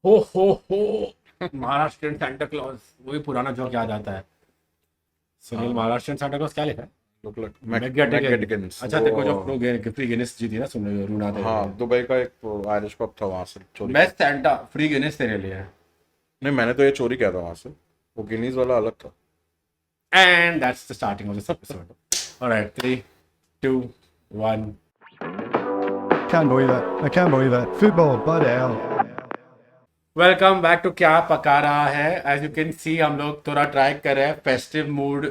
हो Maharashtrian Santa Claus, वही पुराना जोक याद आता है। सुनील, हाँ, महाराष्ट्रियन सांता क्लॉज क्या लिखा है? Look like मैकगेटिगन्स। मैकगेटिगन्स अच्छा, वो। तेरे को जो फ्री गिनेस जीती ना, सुन रूना दे रहे हाँ, दुबई का एक आयरिश पब था, वहां से चोरी किया। बेस्ट सांता फ्री गिनेस तेरे लिए। नहीं, मैंने तो ये चोरी किया था वहां से। वो गिनीज वाला अलग था। And that's the starting of this episode. Alright, 3 2 1। Can't believe it. I can't believe it. Football, bloody hell. Welcome back to क्या पका रहा है। एज यू कैन सी, हम लोग थोड़ा ट्राई कर रहे हैं फेस्टिव मूड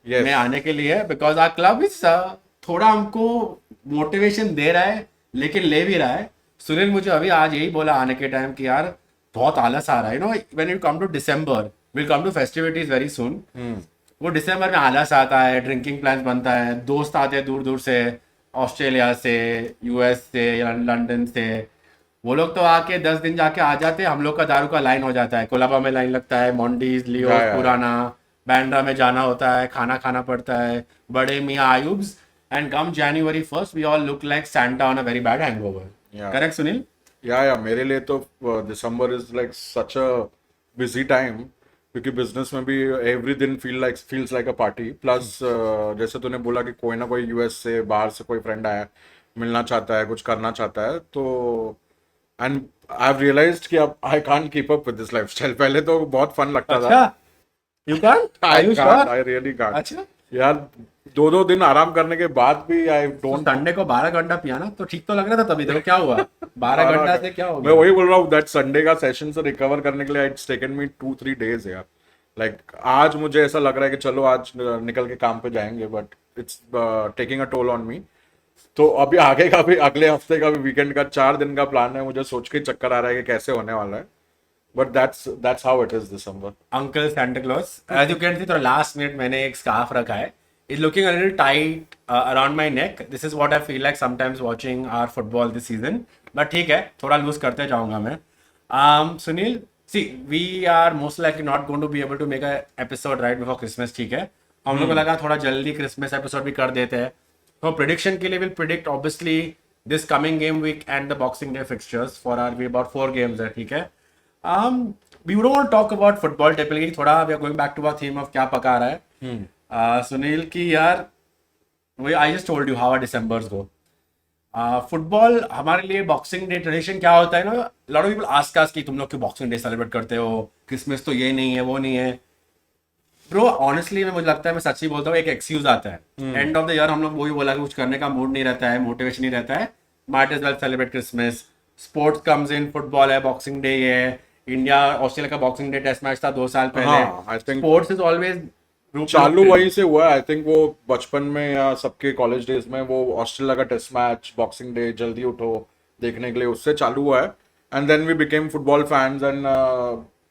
Yes. में आने के लिए, बिकॉज आवर क्लब इज थोड़ा हमको मोटिवेशन दे रहा है, लेकिन ले भी रहा है। सुनील मुझे अभी आज यही बोला आने के टाइम कि यार बहुत आलस आ रहा है। When you come to December, will come to festivities very soon. वो दिसंबर में आलस आता है, ड्रिंकिंग प्लान्स बनता है, दोस्त आते हैं दूर दूर से, ऑस्ट्रेलिया से, यूएस से या लंदन से। वो लोग तो आके 10 दिन जाके आ जाते हैं, हम लोग का दारू का लाइन हो जाता है। कोलाबा में लाइन लगता है, मोंडीज, लियो, या। पुराना, बैंड्रा में जाना होता है, खाना खाना पड़ता है, बड़े मियाँ आयुब्स। And come January 1st we all look like Santa on a very bad hangover. Yeah. Correct Sunil? या मेरे लिए तो December is like such a busy time, क्योंकि बिजनेस में भी एवरी दिन feels like a party. Plus जैसे तूने बोला कि कोई ना कोई यूएस से, बाहर से कोई फ्रेंड आया, मिलना चाहता है, कुछ करना चाहता है, तो एंड आई हैव रियलाइज्ड कि अब I can't keep up with this lifestyle. पहले तो बहुत फन लगता था। अच्छा, you can't? Are you sure? I really can't अच्छा, यार। 2-2 दिन आराम करने के बाद भी आई तो डोंट। संडे को 12 घंटा पिया ना, तो ठीक तो लग रहा था तभी। देखो क्या हुआ, 12 घंटा से क्या हो मैं गया? वही बोल रहा हूँ, दैट संडे का सेशन से रिकवर करने के लिए इट्स टेकन मी 2-3 डेज यार। लाइक आज मुझे ऐसा लग रहा है कि चलो आज निकल के काम पे जाएंगे, but it's taking a toll on me. तो अभी आगे का भी, अगले हफ्ते का भी वीकेंड का 4 दिन का प्लान है। मुझे सोच के चक्कर आ रहा है कि कैसे होने वाला है, but that's how it is December. Uncle Santa Claus, as you can see, तो लास्ट मिनट मैंने एक स्कार्फ रखा है। Is looking a little tight around my neck. This is what I feel like sometimes watching our football this season. But ठीक है, थोड़ा loose करते जाऊंगा मैं। Sunil, see we are most likely not going to be able to make a episode right before Christmas, ठीक है? हम लोग को लगा थोड़ा जल्दी क्रिसमस एपिसोड भी कर देते हैं। तो प्रिडिक्शन के लिए will predict obviously this coming game week and the Boxing Day fixtures for are we about 4 games है, ठीक है? We don't want to talk about football typically. थोड़ा we are going back to our theme of क्या पका रहा है। सुनील की यार, वही I just told you how our Decembers go. Football हमारे लिए बॉक्सिंग डे ट्रेडिशन क्या होता है ना, lot of people ask us कि तुम लोग क्यों बॉक्सिंग डे सेलिब्रेट करते हो, क्रिसमस तो ये नहीं है वो नहीं है। ब्रो ऑनेस्टली मैं, मुझे लगता है, मैं सच ही बोलता हूँ, एक एक्सक्यूज आता है एंड ऑफ द ईयर। हम लोग वही बोला कि कुछ करने का मूड नहीं रहता है, मोटिवेशन नहीं रहता है, might as well celebrate Christmas. Sports comes in, football है, बॉक्सिंग डे ये है। इंडिया ऑस्ट्रेलिया का बॉक्सिंग डे टेस्ट मैच था 2 साल पहले। हाँ, I think sports is always चालू वहीं से हुआ है। आई थिंक वो बचपन में या सबके कॉलेज डेज में वो ऑस्ट्रेलिया का टेस्ट मैच, बॉक्सिंग डे, जल्दी उठो देखने के लिए, उससे चालू हुआ है। And then we became football fans. And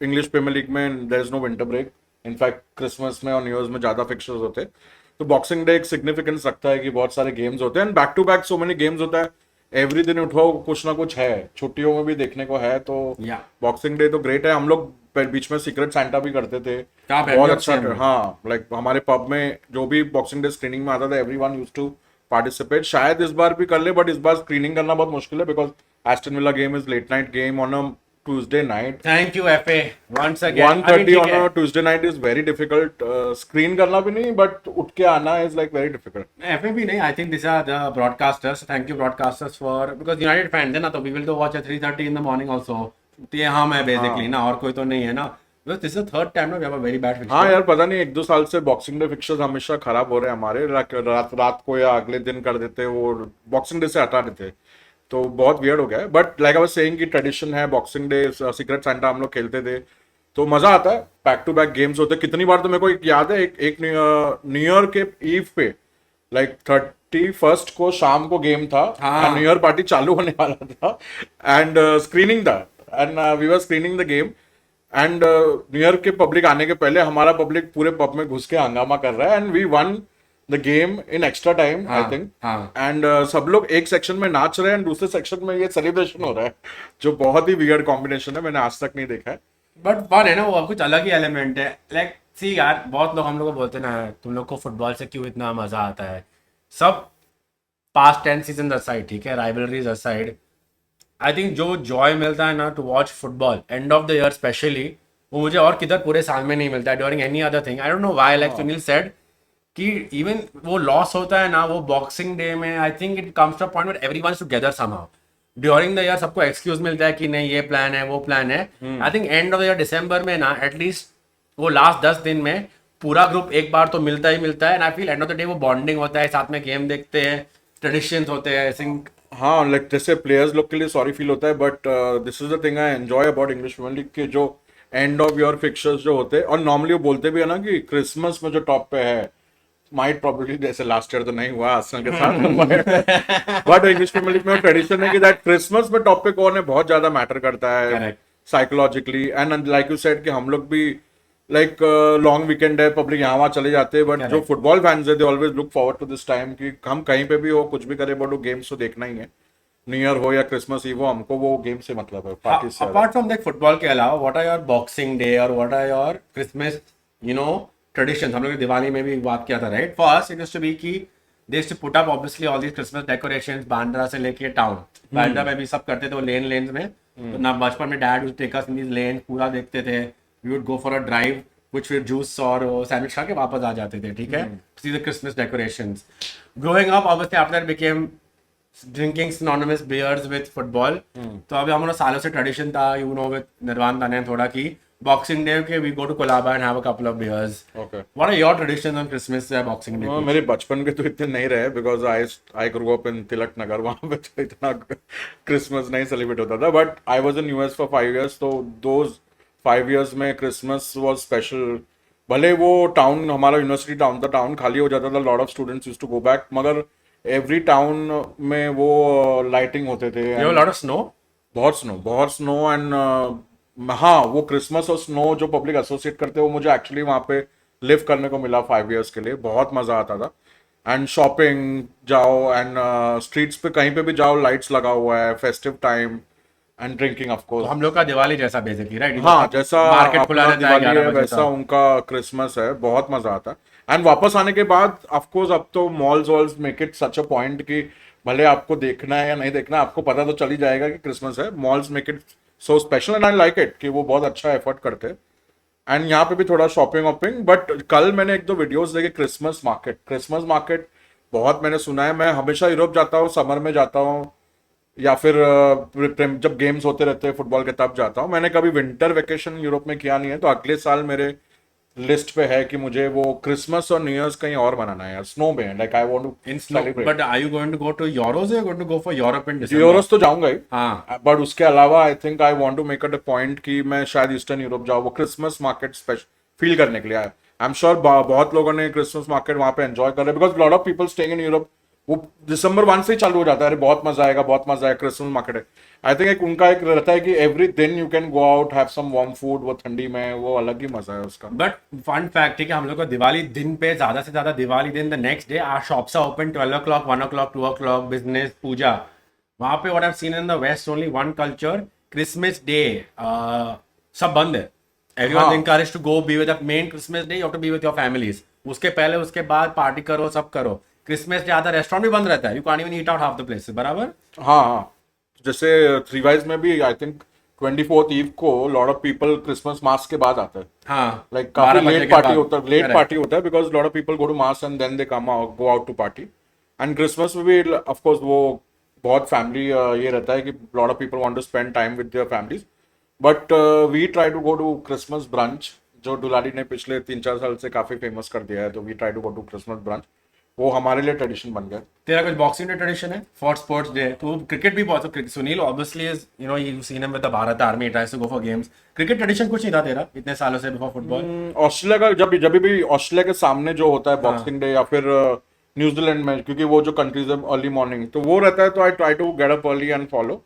English Premier League में there is no winter break. In fact Christmas में और न्यू ईयर में ज्यादा फिक्चर्स होते हैं। तो बॉक्सिंग डे एक सिग्निफिकेंस रखता है कि बहुत सारे गेम्स होते हैं, and back to back so many games होता है। एवरी दिन उठो कुछ ना कुछ है, छुट्टियों में भी देखने को है। तो Yeah. बॉक्सिंग डे तो ग्रेट है। हम लोग बीच में सीक्रेट सांता भी करते थे, क्या बहुत BFC अच्छा। में? हाँ, लाइक हमारे पब में जो भी बॉक्सिंग डे स्क्रीनिंग में आता था, एवरीवन यूज्ड टू पार्टिसिपेट। शायद इस बार भी कर ले, बट इस बार स्क्रीनिंग करना बहुत मुश्किल है, because Aston Villa game is late night game on a Tuesday night. Thank you FA once again. 1:30 on a Tuesday night is very difficult. Screen करना भी नहीं, बट उठ के आना is like very difficult. FA भी नहीं, I think this are the broadcasters. Thank you broadcasters for, because United fans है ना, तो we will to watch at 3:30 in the morning also. तो ये हम है बेसिकली ना, और कोई तो नहीं है ना। This is the third time ना we have a very bad fixture. हाँ यार, पता नहीं 1-2 साल से बॉक्सिंग डे फिक्चर्स हमेशा खराब हो रहे हैं हमारे। रात को या अगले दिन कर देते, वो बॉक्सिंग डे से हटा देते, तो बहुत वियर्ड हो गया है। But like I was saying कि ट्रेडिशन है बॉक्सिंग डे, सीक्रेट सांता हम लोग खेलते थे, तो मजा आता है। बैक टू बैक गेम्स होते हैं। कितनी बार तो मेरे को एक याद है, एक न्यू ईयर के ईव पे, लाइक 31st को शाम को गेम था, हाँ। न्यू ईयर पार्टी चालू होने वाला था, एंड स्क्रीनिंग था, and we were screening the game. And new year के पब्लिक आने के पहले हमारा पब्लिक पूरे पब में घुस के हंगामा कर रहा है, and we won the game in extra time I think. हाँ। एंड सब लोग एक सेक्शन में नाच रहे हैं एंड दूसरे सेक्शन में ये सेलिब्रेशन हो रहा है, जो बहुत ही वियर्ड कॉम्बिनेशन है, मैंने आज तक नहीं देखा है। बट फन है ना, वो कुछ अलग ही एलिमेंट है। लाइक सी यार, बहुत लोग हम लोग को बोलते ना, तुम लोग को फुटबॉल से क्यों इतना मजा आता है। सब पास्ट 10 सीजन असाइड, ठीक है, राइवलरीज असाइड, आई थिंक जो जॉय मिलता है ना to watch football end of the year especially, वो मुझे और किधर पूरे साल में नहीं मिलता है during any other thing. I don't know why, like Sunil said कि इवन वो लॉस होता है ना वो बॉक्सिंग डे में, I think it comes to a point where everyone is together somehow. During the year सबको एक्सक्यूज मिलता है कि नहीं ये प्लान है वो प्लान है। I think end of the year December में ना एटलीस्ट वो लास्ट 10 दिन में पूरा ग्रुप एक बार तो मिलता ही मिलता है। And I feel and of the day वो बॉन्डिंग होता है, साथ में गेम देखते हैं, ट्रेडिशंस होते हैं। आई थिंक हाँ, लाइक जैसे प्लेयर्स लोग के लिए सॉरी फील होता है, but this is the thing I enjoy about English Premier League के जो एंड ऑफ ईयर फिक्चर्स जो होते हैं, और नॉर्मली वो बोलते भी है ना कि क्रिसमस में जो टॉप पे है माइट प्रोबेबली, जैसे लास्ट ईयर तो नहीं हुआ आर्सेनल के साथ, बट इंग्लिश प्रीमियर लीग में ट्रेडिशन है कि दैट क्रिसमस में टॉप पे कौन है बहुत ज्यादा मैटर करता है Correct. Psychologically. And like you said कि हम लोग भी लाइक लॉन्ग वीकेंड है, पब्लिक यहाँ वहाँ चले जाते हैं, बट जो Correct. फुटबॉल फैंस है they always look forward to this time कि हम कहीं पे भी हो कुछ भी करें, बट वो गेम्स तो देखना ही है। न्यू ईयर हो या क्रिसमस ईव हो, हमको वो गेम से मतलब है, पार्टी से। अपार्ट फ्रॉम दैट फुटबॉल के अलावा what are your boxing day और what are your Christmas traditions? हम लोग ने दिवाली में भी बात किया था, right? First it used to be कि they used to put up obviously all these Christmas decorations, Bandra से लेके टाउन। बांद्रा में भी सब करते थे वो लेन में। तो ना बचपन में dad used to take us in these lane, पूरा देखते थे। We would go for a drive कुछ, फिर जूस और सैंडविच खा के वापस आ जाते थे, ठीक है, see the Christmas decorations. Growing up obviously after that became drinking synonymous beers with football. तो अभी हमारा सालों से ट्रेडिशन था, यू नो, विद निर्वाण ताने थोड़ा की बॉक्सिंग डे के we go to Colaba and have a couple of beers. Okay, what are your traditions on Christmas या बॉक्सिंग डे? मेरे बचपन के तो इतने नहीं रहे, because I grow up in Tilak Nagar, वहां पे तो इतना क्रिसमस नहीं सेलिब्रेट होता था, but I was in US for 5 years, तो दोज 5 years में क्रिसमस वाज स्पेशल। भले वो टाउन हमारा यूनिवर्सिटी टाउन था, टाउन खाली हो जाता था, lot of students used to go back, मगर एवरी टाउन में वो लाइटिंग होते थे, you have a lot of snow? बहुत स्नो एंड हाँ, वो क्रिसमस और स्नो जो पब्लिक एसोसिएट करते हैं वो मुझे एक्चुअली वहाँ पे लिव करने को मिला 5 years के लिए, बहुत मजा आता था। एंड शॉपिंग जाओ एंड स्ट्रीट्स पे कहीं पे भी जाओ, लाइट्स लगा हुआ है, festive time and drinking of तो कोर्स। हम लोग का दिवाली जैसा बेसिकली, राइट? हाँ, जैसा मार्केट खुला अपना रहता है दिवाली 11 है बजे वैसा तक। उनका क्रिसमस है, बहुत मजा आता है। एंड वापस आने के बाद ऑफ कोर्स अब तो malls walls make it such a point कि भले आपको देखना है या नहीं देखना, आपको पता तो चल ही जाएगा कि क्रिसमस है। Malls make it so special and I like it कि वो बहुत अच्छा एफर्ट करते हैं। एंड यहाँ पे भी थोड़ा शॉपिंग वॉपिंग, बट कल मैंने एक दो वीडियोस देखे क्रिसमस मार्केट बहुत मैंने सुना है। मैं हमेशा यूरोप जाता हूँ, समर में जाता हूँ, या फिर जब गेम्स होते रहते हैं फुटबॉल के तब जाता हूँ। मैंने कभी विंटर वेकेशन यूरोप में किया नहीं है, तो अगले साल मेरे लिस्ट पे है कि मुझे वो क्रिसमस और न्यू ईयर्स कहीं और मनाना है यार, स्नो में, like I want to in snow, celebrate. But are you going to go to Euros or going to go for Europe in December? Euros तो जाऊंगा ही, हाँ। बट उसके अलावा I think I want to make it a point कि मैं शायद eastern Europe जाऊँ, वो क्रिसमस मार्केट फील करने के लिए। आई एम श्योर बहुत लोगों ने क्रिसमस मार्केट वहां पे एंजॉय कर रहे हैं, because lot of people staying in Europe. वो दिसंबर 1 से ही चालू हो जाता है, अरे बहुत मजा आएगा, बहुत मजा आएगा, क्रिसमस मार्केट है। आई थिंक एक उनका एक रहता है कि एवरी दिन you can go out, have some warm food, वो ठंडी में वो अलग ही मजा है उसका। बट फन फैक्ट है कि हम लोग को दिवाली दिन पे ज्यादा से ज्यादा दिवाली दिन the next day our shops are open 12 o'clock, 1 o'clock, 2 o'clock, business, puja. वहां पे what I have seen in the west only one culture, Christmas day सब बंद है। एवरीवन हाँ। Encourage to go be with the main Christmas day, you have to be with your families. उसके पहले उसके बाद पार्टी करो, सब करो। क्रिसमस डे आधा रेस्टोरेंट भी बंद रहता है, you can't even eat out half the places, बराबर? हाँ हाँ, जैसे थ्री वाइज में भी आई थिंक 24th ईव को लॉट ऑफ पीपल क्रिसमस मास के बाद आते हैं, हाँ, लाइक 12 काफी बजे लेट के पार्टी बाद। होता है, लेट Correct. पार्टी होता है, because lot of people go to mass and then they come go out to party. And Christmas में भी ऑफ कोर्स वो बहुत फैमिली ये रहता है कि lot of people want to spend time with their families, but we try to go to Christmas brunch, जो डुलारी ने पिछले 3-4 साल से काफी फेमस कर दिया है, तो we try to go to Christmas brunch. वो हमारे लिए ट्रेडिशन बन गया। तेरा कुछ बॉक्सिंग डे ट्रेडिशन है फॉर स्पोर्ट्स डे? तो क्रिकेट भी बहुत, Sunil obviously is you know you seen him with the Bharat army, tries to go for games. Cricket tradition कुछ नहीं था तेरा इतने सालों से बिफोर फुटबॉल? ऑस्ट्रेलिया का जब भी ऑस्ट्रेलिया के सामने जो होता है बॉक्सिंग डे, या फिर न्यूजीलैंड में, क्योंकि वो जो कंट्रीज है अर्ली मॉर्निंग, तो वो रहता है, तो I try to get up early and follow.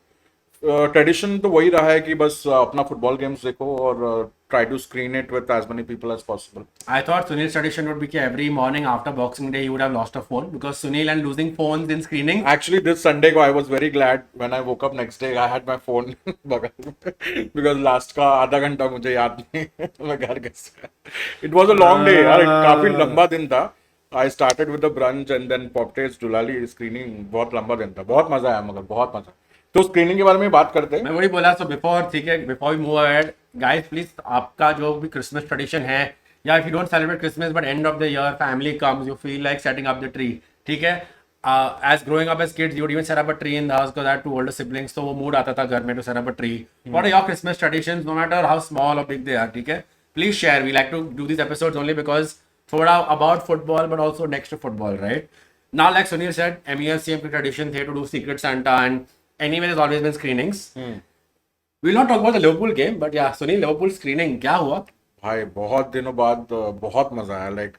Tradition तो वही रहा है कि बस अपना फुटबॉल गेम्स देखो और try to screen it with as many people as possible. I thought Sunil's tradition would be कि every morning after Boxing Day you would have lost a phone, because Sunil and losing phones in screening. Actually, this Sunday I was very glad when I woke up next day. I had my phone बगल में, because last का आधा घंटा मुझे याद नहीं मैं घर कैसे। It was a long day यार, काफी लंबा दिन था। I started with the brunch and then pop taste, Dulali screening, बहुत लंबा दिन था, बहुत मजा आया, मगर बहुत मजा। तो स्क्रीनिंग के बारे में बात करते हैं. मैं वही बोला. सो बिफोर, ठीक है, before we move ahead guys, please आपका जो भी क्रिसमस ट्रेडिशन है, या if you don't celebrate Christmas but end of the year family comes, you feel like setting up the tree, ठीक है. As growing up as kids, you would even set up a tree in the house because I had two older siblings, तो वो mood आता था घर में to set up a tree. What are your Christmas traditions, no matter how small or big they are, ठीक है? Please share. We like to do these episodes only because थोड़ा about football but also next to football, right? Now, like Sunil said, MEFCM की tradition थे to do Secret Santa, and anyway there's always been screenings. We'll not talk about the Liverpool game, but yeah, Sunil, Liverpool screening क्या हुआ? भाई बहुत दिनों बाद बहुत मजा आया. लाइक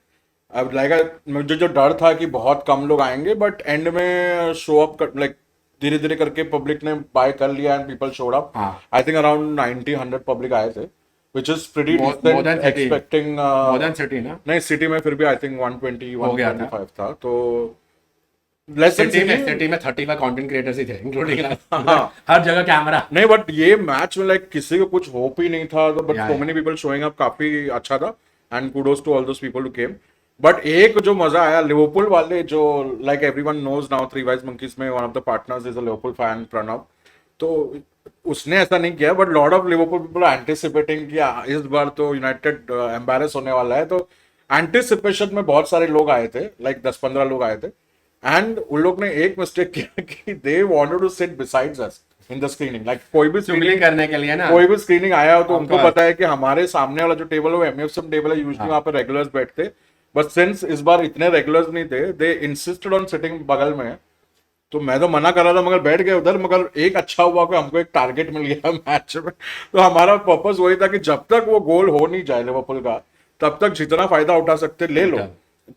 अब मुझे जो डर था कि बहुत कम लोग आएंगे, बट एंड में शो अप कर, लाइक धीरे धीरे करके पब्लिक ने बाय कर लिया and people showed up. I think around 90-100 public आए थे, which is pretty decent, expecting more than City ना? नहीं, सिटी में फिर भी आई थिंक 120-125 था. तो सिटी में 35 कंटेंट क्रिएटर्स ही थे, इंक्लूडिंग हर जगह कैमरा. नहीं, बट ये मैच में लाइक किसी को कुछ होप ही नहीं था, तो but so many people showing up, काफी अच्छा था and kudos to all those people who came. But एक जो मजा आया, लिवरपूल वाले जो, like everyone knows now, three wise monkeys में one of the partners is a Liverpool fan, Pranav. तो उसने ऐसा नहीं किया, but lot of Liverpool people anticipating कि इस बार तो यूनाइटेड एम्बैरेस होने वाला है. तो एंटिसिपेशन में बहुत सारे लोग आए थे, लाइक 10-15 लोग आए थे, एंड उन लोग ने एक मिस्टेक किया कि they wanted to sit besides us in the screening. Like कोई भी स्क्रीनिंग करने के लिए ना, कोई भी स्क्रीनिंग आया हो तो उनको पता है कि हमारे सामने वाला जो टेबल है वो एमएफएम टेबल है, यूजुअली वहां पे रेगुलर्स बैठते. बट सिंस इस बार इतने रेगुलर्स नहीं थे, दे इंसिस्टेड ऑन सिटिंग बगल में. तो मैं तो मना कर रहा था, मगर बैठ गए उधर. मगर एक अच्छा हुआ कि हमको एक टारगेट मिल गया मैच में. तो हमारा पर्पस वही था कि जब तक वो गोल हो नहीं जाए लिवरपूल का, तब तक जितना फायदा उठा सकते ले लो.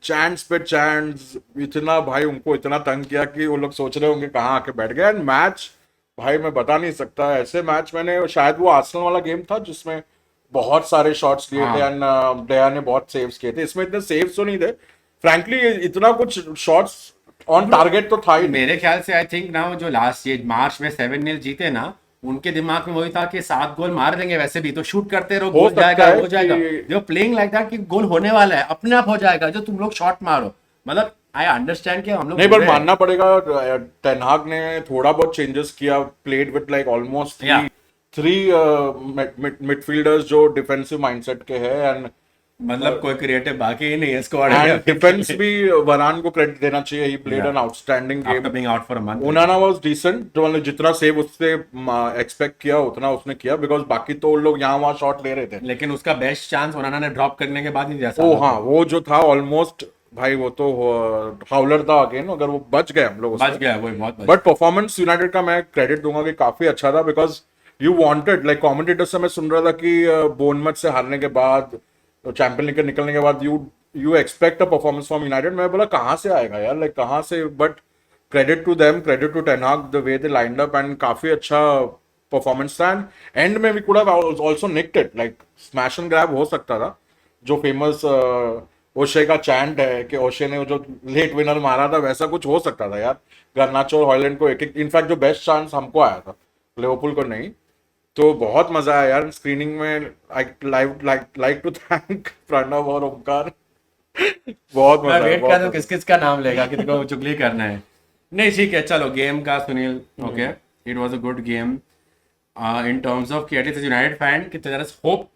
चैंस पे चैंस, इतना भाई उनको इतना तंग किया कि वो लोग सोच रहे होंगे कहाँ आके बैठ गए. एंड मैच भाई मैं बता नहीं सकता, ऐसे मैच मैंने, शायद वो आर्सेनल वाला गेम था जिसमें बहुत सारे शॉट्स लिए थे एंड डेया ने बहुत सेव्स किए थे. इसमें इतने सेव्स तो नहीं थे फ्रैंकली, इतना कुछ शॉट्स ऑन टारगेट तो था ही. मेरे ख्याल से आई थिंक ना, जो लास्ट ये मार्च में 7-0 जीते ना, उनके दिमाग में वही था कि 7 गोल मार देंगे, वैसे भी तो शूट करते रहो, गोल जाएगा हो जाएगा. जो प्लेइंग लाइक दैट कि गोल होने वाला है, अपने आप हो जाएगा, जो तुम लोग शॉट मारो. मतलब आई अंडरस्टैंड कि हम लोग नहीं, पर मानना पड़ेगा टेन हाग ने थोड़ा बहुत चेंजेस किया. Played with like almost three midfielders जो डिफेंसिव माइंडसेट के हैं, एंड मतलब कोई क्रिएटिव बाकी ही नहीं है स्क्वाड. एंड डिफेंस भी वरान को क्रेडिट देना चाहिए, he played an outstanding game. After being out for a month, Onana was decent. जो मतलब जितना सेव उससे एक्सपेक्ट किया उतना उसने किया, बिकॉज बाकी तो लोग यहाँ वहाँ शॉट ले रहे थे. लेकिन उसका बेस्ट चांस ओनाना ने ड्रॉप करने के बाद ही दिया. ओ हाँ, वो जो था ऑलमोस्ट भाई, वो तो हाउलर था अगेन. अगर वो बच गए हम लोग, बच गया वो बहुत. बट परफॉर्मेंस यूनाइटेड का मैं क्रेडिट दूंगा कि काफी अच्छा था, because you wanted, like commentator से मैं सुन रहा था कि बोर्नमथ से हारने के बाद, चैंपियन लीग के निकलने के बाद you expect a performance from United. मैं बोला कहाँ से आएगा यार, लाइक कहाँ से. But credit to them, credit to ten Hag, the way they lined up, and काफी अच्छा परफॉर्मेंस था. एंड में we could have also nicked it, like smash and grab हो सकता था. जो फेमस ओशे का चैंट है कि ओशे ने जो लेट विनर मारा था, वैसा कुछ हो सकता था यार. गर्नाचो और हॉयलैंड को एक, इनफैक्ट जो बेस्ट चांस हमको आया था, लिवरपूल को नहीं. तो बहुत मजा आया यार स्क्रीनिंग में. लाइक टू थैंक प्रणव और ओमकार. बहुत मजा वेट कर, किस किस का नाम लेगा, किसी को चुगली करना है. नहीं ठीक है, चलो गेम का Sunil. Okay, it was a good game in terms of कि एटलीस्ट यूनाइटेड फैन कि there is hope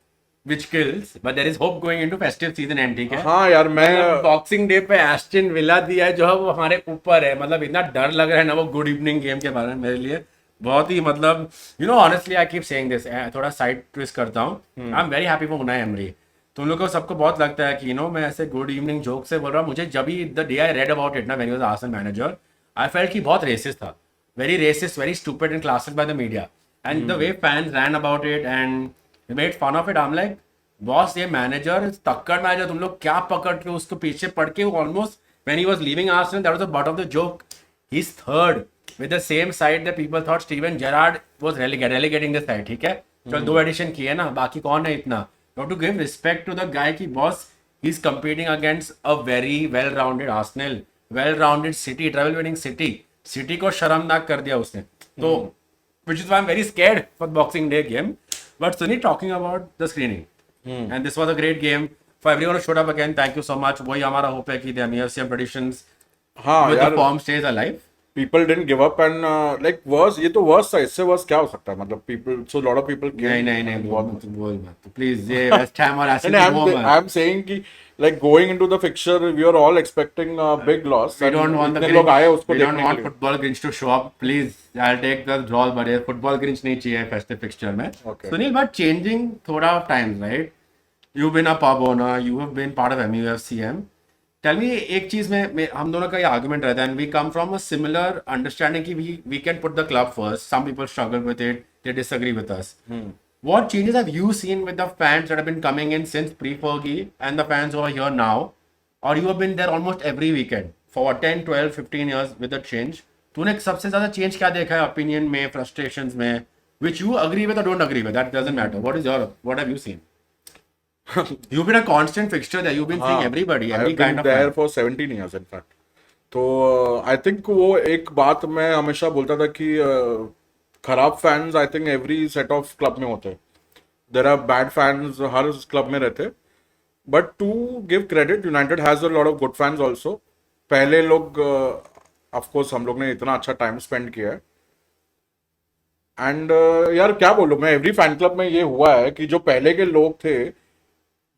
which kills, but there is hope going into festive season end, ठीक है. हाँ यार, मैं बॉक्सिंग डे पे एस्टन विला दिया है जो है वो हमारे ऊपर है. मतलब इतना डर लग रहा है ना वो गुड इवनिंग गेम के बारे में मेरे लिए. बहुत ही मतलब you know honestly I keep saying this, थोड़ा साइड ट्विस्ट करता हूँ. I am very happy for Unai emery. तुम लोग को सबको बहुत लगता है कि यू नो मैं ऐसे गुड इवनिंग जोक से बोल रहा हूँ. मुझे जब भी the day I read about it ना, when he was Arsenal manager, I felt कि बहुत रेसिस्ट था. Very racist, very stupid and classes by the media, and the way fans ran about it and made fun of it. I am like boss, ये manager तक्कड़ manager, तुम लोग क्या पकड़ के उसको पीछे पड़ के almost when he was leaving Arsenal, that was the but of the joke. He is third with the same side that people thought Steven Gerrard was relegating the side, ठीक है. चल 2 एडिशन किए ना, बाकी कौन है इतना. You have to give respect to the guy कि boss, he's competing against a very well-rounded Arsenal, well-rounded City, treble-winning City को शर्मनाक कर दिया उसने. तो which is why I'm very scared for Boxing Day game. But Sunny, talking about the screening, and this was a great game for everyone who showed up again. Thank you so much. वही हमारा hope है कि the MEFCM traditions हाँ with यार, the form stays alive. people didn't give up and like worse, ये तो worse था, इससे worse क्या हो सकता है, मतलब people, so lot of people came. नहीं बोल मत प्लीज, ये वेस्ट हैम और एसिड And वो मत. I'm saying कि like going into the fixture, we are all expecting a big loss. We don't want the इतने लोग आए उसको we don't देखने want के लिए. football Grinch to show up. Please, I'll take the draw, but ये football Grinch नहीं चाहिए festive fixture में. Okay. Sunil, but changing थोड़ा times, right? You've been a pub owner, you have been part of MUFCM. Tell me एक चीज में हम दोनों का ये argument रहता है, and we come from a similar understanding कि we can put the club first. Some people struggle with it, they disagree with us. What changes have you seen with the fans that have been coming in since pre-Fergie and the fans who are here now? Or you have been there almost every weekend for what, 10, 12, 15 years with the change. तूने सबसे ज़्यादा change क्या देखा है opinion में, frustrations में, which you agree with or don't agree with, that doesn't matter. What have you seen? You've been a constant fixture there. You've been seeing everybody, every I've kind been of there fan. for 17 years in fact. तो आई थिंक वो एक बात मैं हमेशा बोलता था कि खराब fans I think every set of club में होते हैं. देयर आर बैड फैंस हर क्लब में रहते. But to give credit, United has a lot of good fans also. पहले लोग ऑफ कोर्स हम लोग ने इतना अच्छा टाइम स्पेंड किया है. एंड यार क्या बोलूं मैं, एवरी फैन क्लब में ये हुआ है कि जो पहले के लोग थे,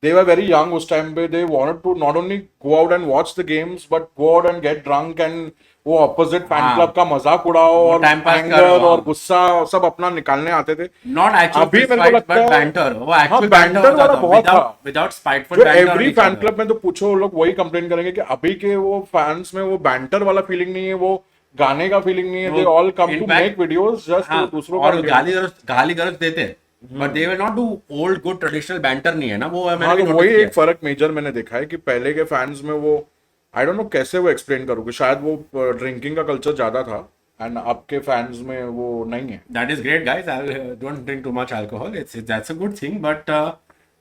they were very young उस टाइम पे. they wanted to not only go out and watch the games but go out and get drunk and वो opposite fan हाँ. club का मजाक उड़ाओ और time pass anger करो, और हाँ. गुस्सा सब अपना निकालने आते थे. Not actual अभी fist मेरे को fight, लगता but है banter. वो हाँ, actual banter banter होता वाला था, बहुत था. without spiteful जो banter on every each fan other. Club में तो पूछो, वो लोग वही कंप्लेन करेंगे कि अभी के वो फैंस में वो बैंटर वाला फीलिंग नहीं है, वो गाने का फीलिंग नहीं है. They all come to In fact, make videos just हाँ, दूसरों और का गाली गलौज देते, but they will not do old good traditional banter नहीं है ना वो. हाँ, मैंने भी तो notice वही किया एक फर्क मेजर मैंने देखा है कि पहले के फैंस में वो आई डोंट नो कैसे वो एक्सप्लेन करूँगी, शायद वो ड्रिंकिंग का कल्चर ज्यादा था एंड अब के फैंस में वो नहीं है. That is great, guys. I don't drink too much alcohol. That's a good thing. But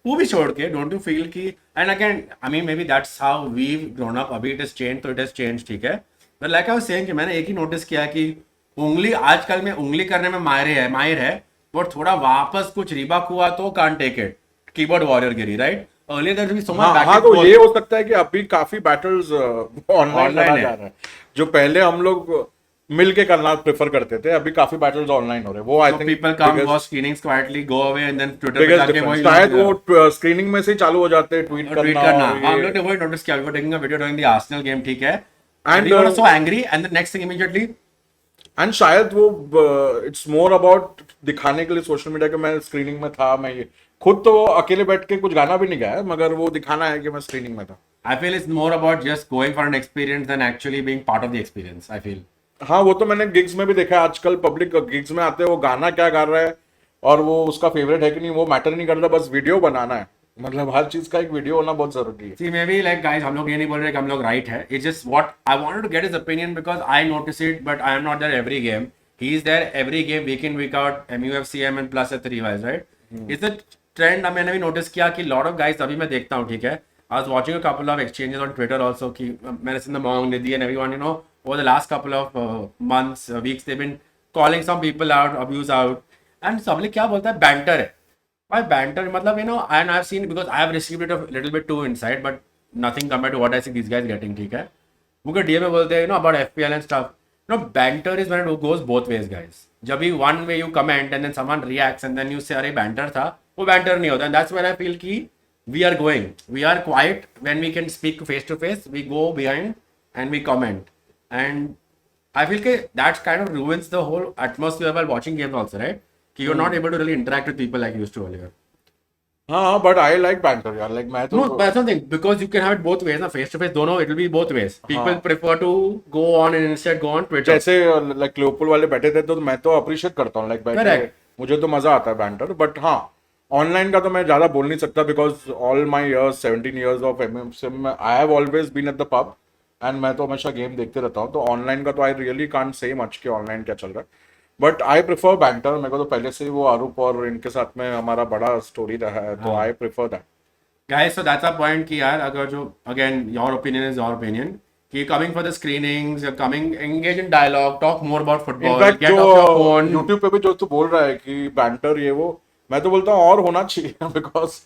वो भी छोड़ के, don't you feel कि, and again, I mean maybe that's how we've grown up. अभी it has changed, तो it has changed, ठीक है. But like I was saying कि मैंने एक ही नोटिस किया कि उंगली आजकल में उंगली करने में माहिर है, और थोड़ा वापस कुछ रीबाक हुआ तो can't take it. Keyboard warrior Giri, right? Earlier there was so much back हाँ and तो forth. ये हो सकता है कि अभी काफी बैटल्स ऑनलाइन लड़ा है. जा रहा है. जो पहले हम लोग मिल के करना प्रेफर करते थे, अभी काफी बैटल्स ऑनलाइन हो रहे हैं. वो आई So think people come, watch screenings quietly, go away, and then Twitter पे बिगेस्ट जाके डिफरेंस. वही शायद लोग- वो स्क्रीनिंग में से ही चालू हो जाते हैं ट्वीट ट्वीट करना. करना. और हाँ, हम ये- लोग ने वही नोटिस किया. We were taking a video during the Arsenal game, ठीक है. And, And we were so angry, and the next thing immediately, and शायद वो इट्स मोर अबाउट दिखाने के लिए सोशल मीडिया के मैं स्क्रीनिंग में था. मैं ये खुद तो अकेले बैठ के कुछ गाना भी नहीं गाया, मगर वो दिखाना है कि मैं स्क्रीनिंग में था. I feel it's more about just going for an experience than actually being part of the experience. I feel. हाँ, वो तो मैंने गिग्स में भी देखा है. आजकल पब्लिक गिग्स में आते हैं, वो गाना क्या गा रहा है और वो उसका फेवरेट है कि नहीं वो मैटर नहीं करता, बस वीडियो बनाना है. मतलब हर चीज का एक वीडियो होना बहुत जरूरी है. See, maybe like guys, हम लोग ये नहीं बोल रहे कि हम लोग right है. It's just what I wanted to get his opinion because I notice it, but I am not there every game. He is there every game, week in, week out, MUFCM and plus at 3 Wise, right? It's a trend. मैंने भी notice किया कि lot of guys अभी मैं देखता हूँ, ठीक है. I was watching a couple of exchanges on Twitter also कि मैंने seen the Mong, Nidhi and everyone, you know, over the last couple of months, weeks, they've been calling some people out, abuse out, and सबने क्या बोलता है banter है. By banter मतलब you know, and I've seen because I have received it a little bit too inside, but nothing compared to what I see these guys getting, ठीक है. मुझे DM में बोलते हैं you know about FPL and stuff. You know, banter is when it goes both ways, guys. जब भी one way you comment and then someone reacts and then you say अरे banter था, वो banter नहीं होता. And that's where I feel कि we are going. We are quiet when we can speak face to face. We go behind and we comment. And I feel कि that kind of ruins the whole atmosphere while watching games also, right? कि you're not able to really interact with people like you used to earlier. हाँ, but I like banter यार. Like मैं तो No, that's something because you can have it both ways. ना face to face दोनों it will be both ways. People prefer to go on and instead go on Twitter. जैसे like Liverpool वाले बैठे थे तो मैं तो अप्रिशिएट करता हूँ लाइक बैठ के. Correct. मुझे तो मजा आता है बैंटर. बट हाँ, ऑनलाइन का तो मैं ज्यादा बोल नहीं सकता because all my years 17 years of MMCM I have always been at the pub and मैं तो हमेशा गेम देखते रहता हूँ. तो ऑनलाइन का तो आई रियली कांट से मच कि ऑनलाइन क्या चल रहा है. But I prefer banter. मेरे को तो पहले से ही वो आरूप और इनके साथ में हमारा बड़ा स्टोरी रहा है, तो I prefer that. Guys, so that's our point कि यार अगर जो again your opinion is your opinion कि coming for the screenings, you're coming engage in dialogue, talk more about football, in fact get off your जो phone. YouTube पे भी जो तू बोल रहा है कि बैंटर ये वो, मैं तो बोलता हूँ और होना चाहिए बिकॉज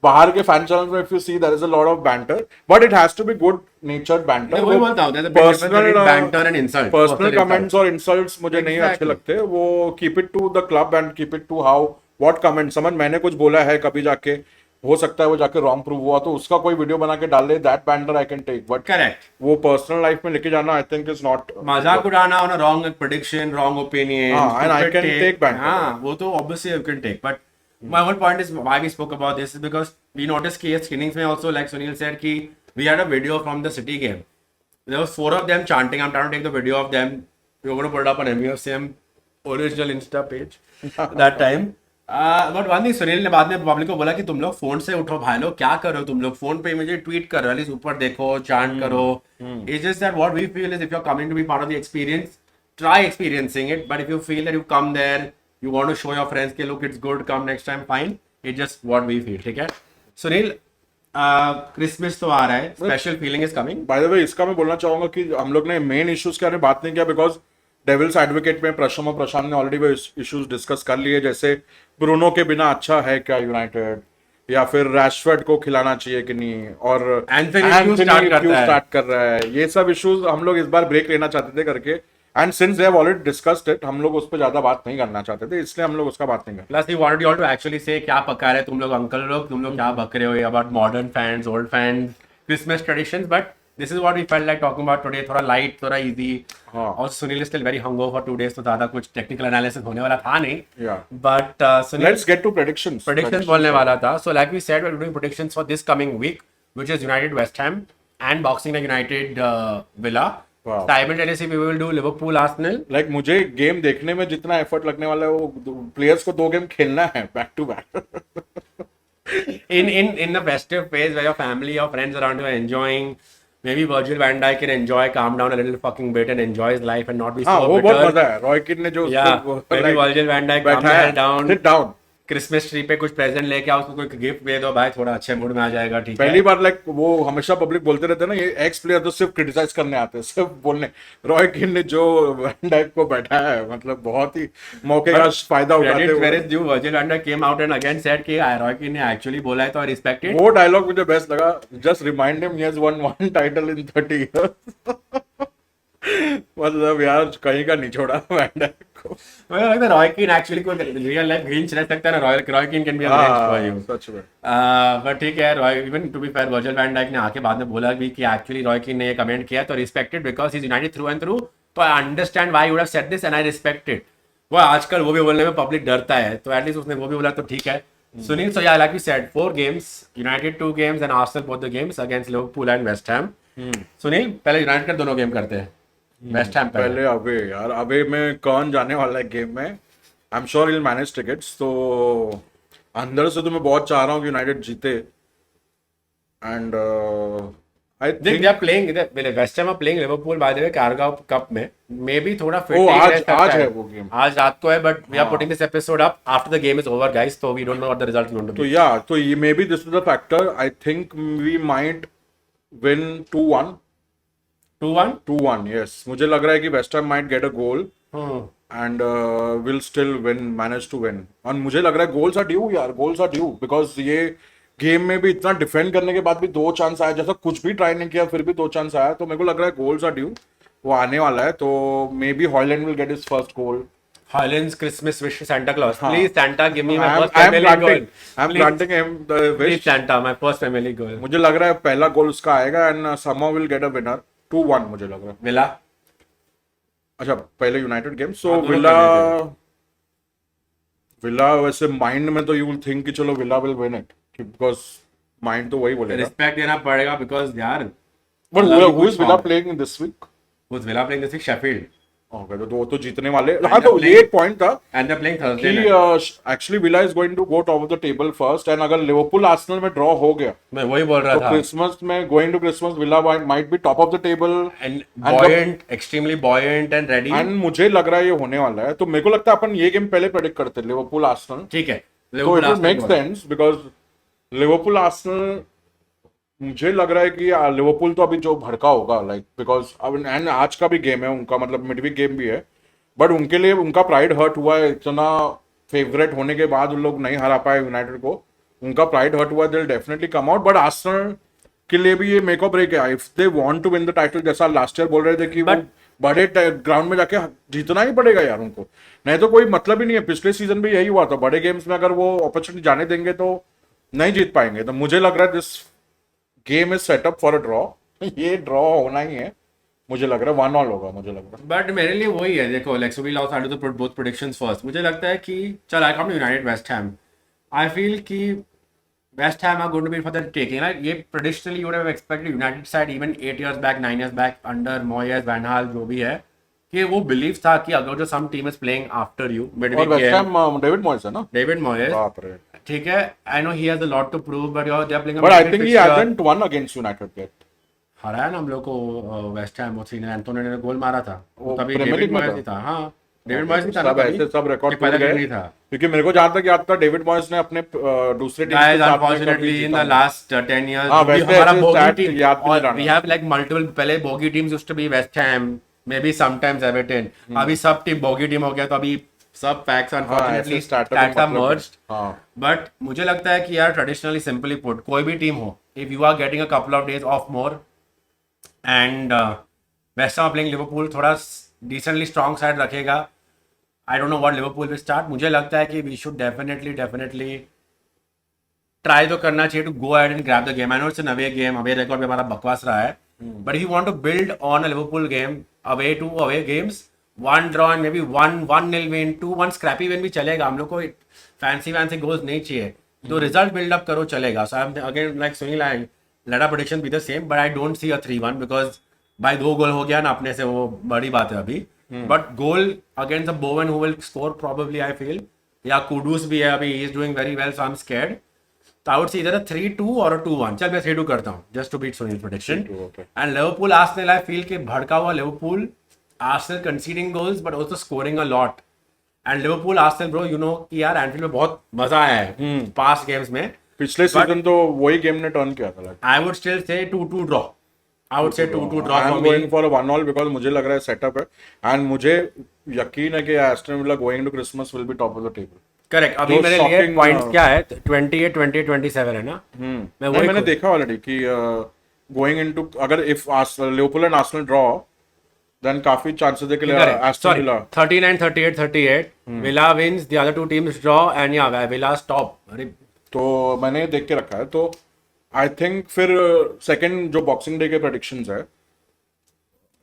बाहर के फैन चैनल में if you see there is a lot of banter but it has to be good natured banter. मैं वही बोलता हूँ, there's a big difference between banter and insult. Personal Personal comments और insults मुझे नहीं अच्छे Exactly. लगते. वो keep it to the club and keep it to how what comment. समझ, मैंने कुछ बोला है कभी जाके, हो सकता है वो जाके रॉन्ग प्रूव हुआ तो उसका कोई वीडियो बना के डाल दे, that banter I can take. But Correct. वो पर्सनल लाइफ में लेके जाना आई थिंक इज नॉट. मजाक उड़ाना on a wrong prediction, wrong opinion. हाँ, and I stupid can take banter. हाँ, वो तो obviously you can take. But my whole point is why we spoke about this is because we noticed कि screenings में also like Sunil said कि we had a video from the City game. There was 4 of them chanting. I'm trying to take the video of them. We're going to put it up on MUFCM original Insta page that time. But one thing Sunil ने बाद में public को बोला कि तुम लोग phone से उठो भाई लोग, क्या कर रहे हो तुम लोग, फोन पे मुझे ट्वीट कर रहे हो, ऊपर देखो, चांट करो. It's just that what we feel is if you are coming to be part of the experience, try experiencing it. But if you feel that you come there, you want to show your friends के look it's good, come next time, fine. It just what we feel. ठीक है Sunil, Christmas तो आ रहा है, special feeling is coming. By the way इसका मैं बोलना चाहूंगा कि हम लोग ने मेन इश्यूज के बारे में बात नहीं किया बिकॉज डेविल्स एडवोकेट में प्रशम और प्रशांत ने ऑलरेडी वो इश्यूज डिस्कस कर लिए. जैसे ब्रूनो के बिना अच्छा है क्या यूनाइटेड, या फिर रैशफोर्ड को खिलाना चाहिए कि नहीं, और Anthony क्यों स्टार्ट कर रहा है. ये सब इश्यूज हम लोग इस बार ब्रेक लेना चाहते थे करके, and since they have already discussed it, हम लोग उस पर ज्यादा बात नहीं करना चाहते थे, इसलिए हम लोग उसका बात नहीं करते. Plus we wanted you all to actually say क्या पका रहे तुम लोग अंकल लोग, तुम लोग क्या बक रहे हो about modern fans, old fans, Christmas traditions. But this is what we felt like talking about today. थोड़ा लाइट, थोड़ा इजी. हाँ. और Sunil still very hungover for 2 days, तो ज्यादा कुछ टेक्निकल एनालिसिस होने वाला था नहीं. Yeah. But Sunil let's get to predictions. predictions बोलने वाला था. So like we said, we're doing predictions for this coming week, which is United West Ham and Boxing Day United Villa. Wow. Simultaneously we will do Liverpool Arsenal. Like मुझे game देखने में जितना effort लगने वाला है, वो players को 2 game खेलना है back to back. in the festive phase where your family, your friends around you are enjoying. Maybe Virgil van Dijk can enjoy, calm down a little fucking bit and enjoy his life and not be हाँ, so वो bitter. बहुत मजा है. रॉय किन ने जो Yeah, maybe Virgil van Dijk calm बैठा down. Sit down. Christmas tree पे कुछ प्रेजेंट लेके आओ, उसको कोई गिफ्ट दे दो भाई, थोड़ा अच्छे मूड में आ जाएगा. ठीक है. पहली बार लाइक वो हमेशा पब्लिक बोलते रहते हैं ना, ये एक्स प्लेयर तो सिर्फ क्रिटिसाइज करने आते हैं, सिर्फ बोलने. रॉय किन ने जो वैन डाइक को बैठाया है, मतलब बहुत ही मौके का फायदा उठाते Credit where हुए. is due. Virgil van Dijk came out and again said कि Roy Keane ने actually बोला है तो I respect it. वो डायलॉग मुझे बेस्ट लगा. Just remind him he has one title in 30 years. मतलब यार कहीं का नहीं छोड़ा वैन डाइक को. मुझे लगता है Roy Keane actually कोई real life Grinch रह सकता है ना. Roy Keane can be a Grinch for you. सच में. But ठीक है, Roy even to be fair, Virgil van Dijk ने आके बाद में बोला भी कि actually Roy Keane ने ये कमेंट किया तो respect it because he's United through and through. तो I understand why he would have said this and I respect it. वो आजकल वो भी बोलने में पब्लिक डरता है, तो एटलीस्ट उसने वो भी बोला तो ठीक है. Sunil, so yeah, like we said, 4 games, United 2 games and Arsenal both the games against Liverpool and West Ham. Sunil, पहले United का दोनों गेम करते हैं. West Ham पहले अवे यार, अवे में कौन जाने वाला है गेम में. I am sure he'll manage tickets. तो अंदर से तो मैं बहुत चाह रहा हूँ कि यूनाइटेड जीते. And I They think are playing, West Ham are playing Liverpool by the way, Carabao Cup में. Maybe थोड़ा fit ओ, ही आज- रह सकता आज है वो game. आज रात को है, but we are putting this episode up after the game is over, guys. So we don't know what the result is going to तो be. या तो ये maybe this is the factor. I think we might win 2-1. 2-1. 2-1, yes. मुझे लग रहा है कि West Ham might get a goal and will still win, manage to win. और मुझे लग रहा है गोल्स आर ड्यू यार, गोल्स आर ड्यू बिकॉज ये गेम में भी इतना डिफेंड करने के बाद भी 2 चांस आया, जैसा कुछ भी ट्राई नहीं किया फिर भी 2 चांस आया. तो मेरे को लग रहा है गोल्स आर ड्यू, वो आने वाला है. तो may be Holland will get his first goal. Highlands Christmas wish to Santa Claus. हाँ. Please Santa, give me my I am first family goal. Please, planting him the please wish. Santa, my first family goal. मुझे लग रहा है पहला गोल उसका आएगा and somehow will get a winner. 2-1 मुझे लग रहा है. Villa. अच्छा पहले यूनाइटेड गेम. सो हाँ, दोनों विला पहले विला वैसे माइंड में तो यू विल थिंक कि चलो Villa will win it, because mind तो वही बोलेगा. Respect देना पड़ेगा because यार. बट Villa भी हु इज कुछ Villa form. Playing this week? Who's Villa playing this week? Sheffield. ओके, तो वो तो जीतने वाले. हाँ, तो ये एक पॉइंट था And they're playing कि Thursday night. Actually Villa is going to go top of the table first. And अगर लिवरपूल आर्सेनल में ड्रॉ हो गया मैं वही बोल रहा तो था. क्रिसमस में, going to Christmas, Villa might be top of the table. And buoyant, extremely buoyant and ready. And मुझे लग रहा है ये होने वाला है. तो मेरे को लगता है अपन ये गेम पहले प्रेडिक्ट करते, लिवरपूल आर्सेनल. ठीक है. तो Liverpool it Arsenal make goal. Sense because Liverpool Arsenal, मुझे लग रहा है कि लिवरपूल तो अभी जो भड़का होगा लाइक, बिकॉज अब एंड आज का भी गेम है उनका, मतलब मिडवीक गेम भी है. बट उनके लिए उनका प्राइड हर्ट हुआ है, इतना फेवरेट होने के बाद उन लोग नहीं हरा पाए यूनाइटेड को. उनका प्राइड हर्ट हुआ, दिल definitely come out, but Arsenal के लिए भी ये मेक और ब्रेक है if they want to win the title. जैसा लास्ट ईयर बोल रहे थे कि वो बड़े ग्राउंड में जाके जीतना ही पड़ेगा यार उनको, नहीं तो कोई मतलब ही नहीं है। पिछले सीजन भी यही हुआ था, बड़े गेम्स में अगर वो अपॉर्चुनिटी जाने देंगे तो नहीं जीत पाएंगे। तो मुझे लग रहा है this game is setup for a draw, ये ड्रॉ होना ही है मुझे लग रहा है, 1-1 होगा मुझे लग रहा है। बट मेरे लिए वही है, देखो let's we loss I do the both predictions first. मुझे लगता है कि चल I come to United West Ham, I feel कि West Ham are going to be for the taking. Like ये traditionally you would have expected United side even 8 years back 9 years back under Moyes van Gaal जो भी है, कि वो believe था कि अगर जो some team is playing after you और वेस्ट हैम डेविड मॉयस है ना, डेविड मॉयस, बाप रे। ठीक है, I know he has a lot to prove but they are playing but I think he hasn't won against United yet. हराया ना हम लोग को वेस्ट हैम, उसी ने एंटोनी ने गोल मारा था, वो तभी प्रीमियर डेविड लीग में मॉयस था। ही था। हाँ डेविड मॉयस भी था ना सब तभी, ऐसे सब रिकॉर्ड कि पहले टूट गए नहीं था। क्योंकि मेरे को जहां तक याद था डेविड मॉयस ने अपने दूसरे team Guys, unfortunately, in the last 10 years, हाँ, जो भी वैसे हमारा ऐसे बोगी stat टीम, याद भी और नहीं we रहना। have like multiple, पहले bogie teams used to be West Ham, maybe sometimes Everton, अभी सब टीम बोगी टीम हो गया, तो अभी सब facts unfortunately ऐसे stat stats का are मतलब merged. हाँ। But मुझे लगता है कि यार traditionally simply put, कोई भी टीम हो, if you are getting a couple of days off more and West Ham playing Liverpool, थोड़ा decently strong side रखेगा। I don't know what Liverpool will start. मुझे लगता है कि we should definitely ट्राई तो करना चाहिए to go ahead and grab the game. I know it's an away game, away record भी हमारा बकवास रहा है, but if you want to build on a Liverpool game, away to away games, 1 draw and maybe 1-0 win, 2-1 scrappy win भी चलेगा। हम लोग को फैंसी गोल्स नहीं चाहिए, तो रिजल्ट बिल्डअप करो चलेगा। So I am again like Sunil, I let our prediction be the same, but I don't see a 3-1 because भाई 2 गोल हो गया ना अपने से, वो बड़ी बात है अभी। But goal against the बोवन who will score probably I feel, या कुडूस भी है अभी, he is doing very well, so I am scared. तो आई वुड सी इधर 3-2 और 2-1। चल मैं 3-2 करता हूँ just to beat Sunil prediction. 3-2, okay. And Liverpool Arsenal, I feel कि भड़का हुआ Liverpool, Arsenal conceding goals but also scoring a lot. And Liverpool Arsenal bro, you know कि यार एंफील्ड में बहुत मजा आया है पास्ट गेम्स में। पिछले सीजन तो वही गेम ने टर्न किया था। I would still say 2-2 draw, I would say 2-2 draw I for em me. Going for a 1-1 because मुझे लग रहा है सेटअप है, एंड मुझे यकीन है कि Aston Villa going to Christmas will be top of the table. Correct, अभी जो मेरे लिए shocking, पॉइंट्स क्या है, 28, 20, 27 है ना। मैंने देखा ऑलरेडी कि गोइंग इनटू, अगर if Liverpool and Arsenal draw then काफी चांसेस है कि Aston Villa 39, 38, 38, Villa wins, the other 2 teams draw and या विला स्टॉप। अरे तो मैंने देख के रखा है। तो आई थिंक फिर सेकंड जो बॉक्सिंग डे के प्रेडिक्शंस है,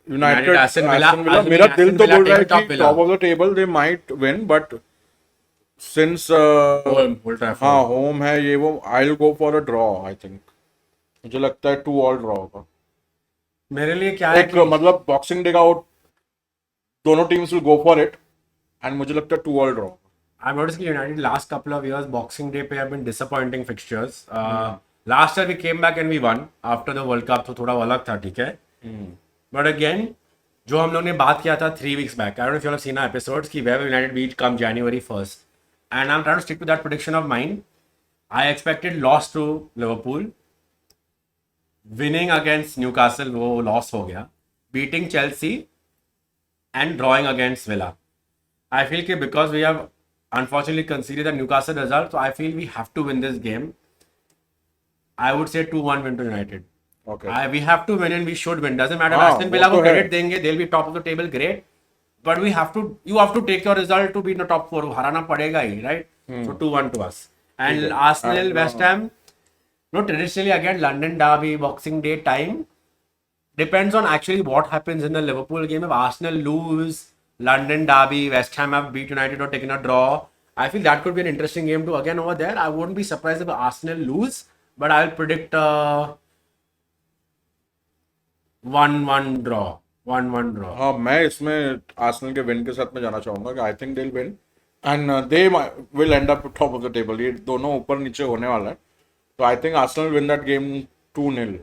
United Aston Villa, Aston Villa, assuming मेरा दिल Aston तो Villa बोल रहा है take top कि Villa. Top of the table they might win, but since Old Trafford. हाँ होम है ये, वो I will go for a draw. I think मुझे लगता है 2-2 ड्रॉ होगा। मेरे लिए क्या है एक मतलब बॉक्सिंग डे का वो दोनों teams will go for it, and मुझे लगता है 2-2 draw. I've noticed that United last couple of years Boxing Day पे have been disappointing fixtures. Last year we came back and we won after the World Cup, तो थोड़ा वो अलग था, ठीक है। But again, जो हम लोग ने बात किया था 3 weeks back, I don't know if you have seen our episodes, कि where will United beat come January 1st, and I'm trying to stick to that prediction of mine. I expected loss to Liverpool, winning against Newcastle वो loss हो गया, beating Chelsea and drawing against Villa. I feel कि because we have unfortunately conceded the Newcastle result, so I feel we have to win this game. I would say 2-1 win to United. Okay We have to win and we should win. Doesn't matter. हाँ, Aston Villa वो को तो है। credit देंगे, they'll be top of the table, great. But we have to, you have to take your result to be in the top 4. हराना पड़ेगा ही, right? So 2-1 to us. And Arsenal, And, West Ham, no, traditionally again London derby, Boxing Day time. Depends on actually what happens in the Liverpool game. If Arsenal lose, London derby, West Ham have beat United or taken a draw, I feel that could be an interesting game to again over there. I wouldn't be surprised if Arsenal lose, but I'll predict 1-1 draw. 1-1 draw. हाँ, मैं इसमें Arsenal के win के साथ में जाना चाहूंगा कि I think they will win and they will and up top of the table. ये दोनों ऊपर नीचे होने वाला है, तो आई think Arsenal win that game 2-0।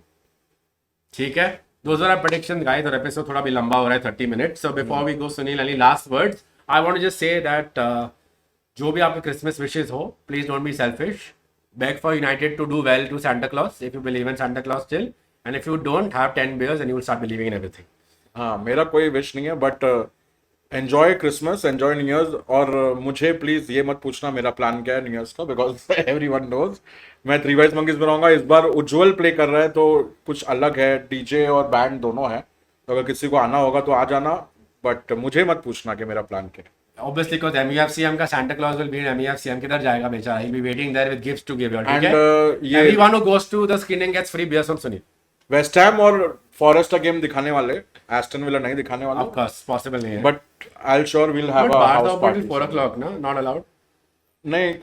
ठीक है, those are our predictions guys, और एपिसोड थोड़ा भी लंबा हो रहा है 30 minutes. So before we go, Sunil, any last words? I want to just say that जो भी आपके क्रिसमस विशेस हो, please don't be selfish. Beg for United to do well to Santa Claus if you believe in Santa Claus still, and if you don't, have 10 beers and you will start believing in everything. हाँ, मेरा कोई wish नहीं है, but enjoy Christmas, enjoy new years, और मुझे please ये मत पूछना मेरा प्लान क्या है न्यू ईयर्स का, बिकॉज एवरीवन नोज मैं थ्री वाइज मंकीज में रहूंगा। इस बार उज्जवल प्ले कर रहा है तो कुछ अलग है, डीजे और बैंड दोनों है, तो अगर किसी को आना होगा तो आ जाना, बट मुझे मत पूछना कि मेरा प्लान क्या है। Obviously, because MEFCM का Santa Claus will be in MEFCM, किधर जाएगा बेचारा? He'll be waiting there with gifts to give you, ठीक And, है? ये Everyone who goes to the screening gets free beers from Sunil. West Ham और forest का game दिखाने वाले, एस्टन विला नहीं दिखाने वाले, Of course, possible नहीं है. But I'll sure we'll have But a bar house तो पार्टी। 4 o'clock ना, not allowed. नहीं,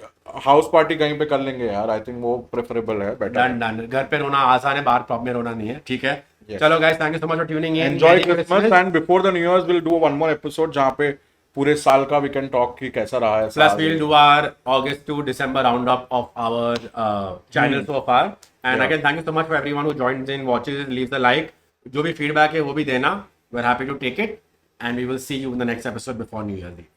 हाउस पार्टी कहीं पे कर लेंगे यार, आई थिंक वो प्रेफरेबल है, बेटर। Done, done. घर पे रोना आसान है, बाहर पब में रोना नहीं है, ठीक है? Yes. चलो guys, thank you so much for tuning in. Enjoy Merry Christmas, Christmas. And before the new years will do one more episode जहाँ पे पूरे साल का वी कैन टॉक कि कैसा रहा है Plus, साल। we'll do our August to December roundup of our channel so far. And Yeah. again, thank you so much for everyone who joins in, watches, leaves a like. जो भी feedback है वो भी देना. We're happy to take it. And we will see you in the next episode before New Year's Eve.